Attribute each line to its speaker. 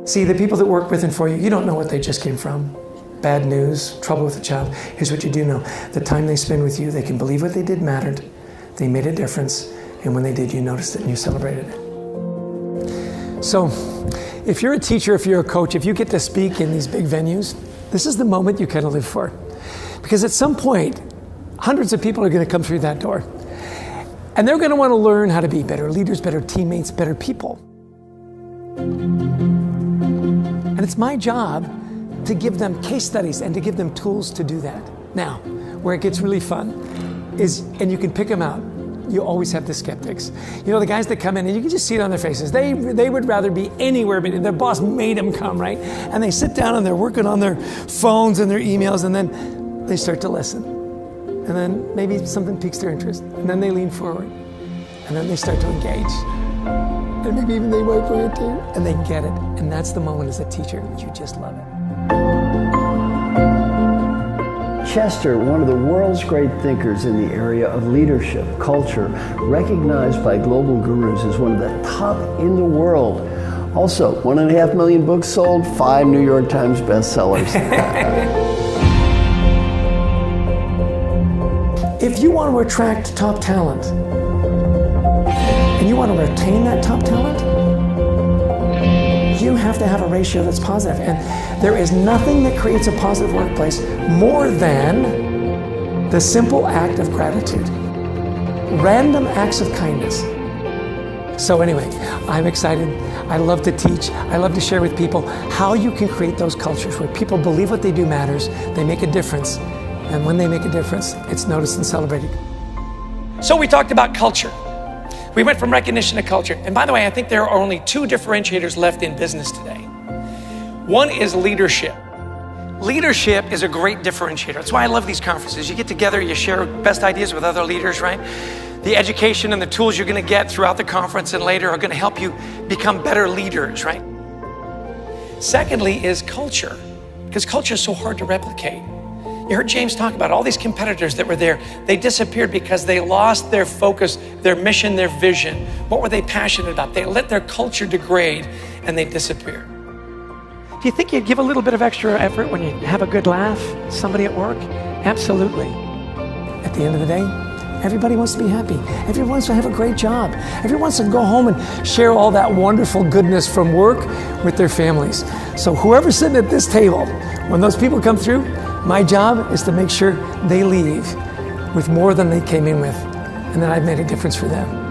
Speaker 1: See, the people that work with and for you, you don't know what they just came from. Bad news, trouble with a child. Here's what you do know. The time they spend with you, they can believe what they did mattered. They made a difference. And when they did, you noticed it and you celebrated it. So if you're a teacher, if you're a coach, if you get to speak in these big venues, this is the moment you kind of live for. Because at some point, hundreds of people are going to come through that door. And they're going to want to learn how to be better leaders, better teammates, better people. And it's my job to give them case studies and to give them tools to do that. Now, where it gets really fun is, and you can pick them out, you always have the skeptics. You know, the guys that come in and you can just see it on their faces. They would rather be anywhere, but their boss made them come, right? And they sit down and they're working on their phones and their emails, and then they start to listen. And then maybe something piques their interest. And then they lean forward. And then they start to engage. And maybe even they wipe for it too. And they get it. And that's the moment as a teacher, you just love it.
Speaker 2: Chester, one of the world's great thinkers in the area of leadership, culture, recognized by global gurus as one of the top in the world. Also, 1.5 million books sold, 5 New York Times bestsellers.
Speaker 1: If you want to attract top talent, and you want to retain that top talent, you have to have a ratio that's positive. And there is nothing that creates a positive workplace more than the simple act of gratitude. Random acts of kindness. So anyway, I'm excited. I love to teach. I love to share with people how you can create those cultures where people believe what they do matters, they make a difference, and when they make a difference, it's noticed and celebrated. So we talked about culture. We went from recognition to culture. And by the way, I think there are only 2 differentiators left in business today. One is leadership. Leadership is a great differentiator. That's why I love these conferences. You get together, you share best ideas with other leaders, right? The education and the tools you're going to get throughout the conference and later are going to help you become better leaders, right? Secondly is culture, because culture is so hard to replicate. You heard James talk about all these competitors that were there. They disappeared because they lost their focus, their mission, their vision. What were they passionate about? They let their culture degrade and they disappeared. Do you think you'd give a little bit of extra effort when you have a good laugh, somebody at work? Absolutely. At the end of the day, everybody wants to be happy. Everyone wants to have a great job. Everyone wants to go home and share all that wonderful goodness from work with their families. So whoever's sitting at this table, when those people come through, my job is to make sure they leave with more than they came in with, and that I've made a difference for them.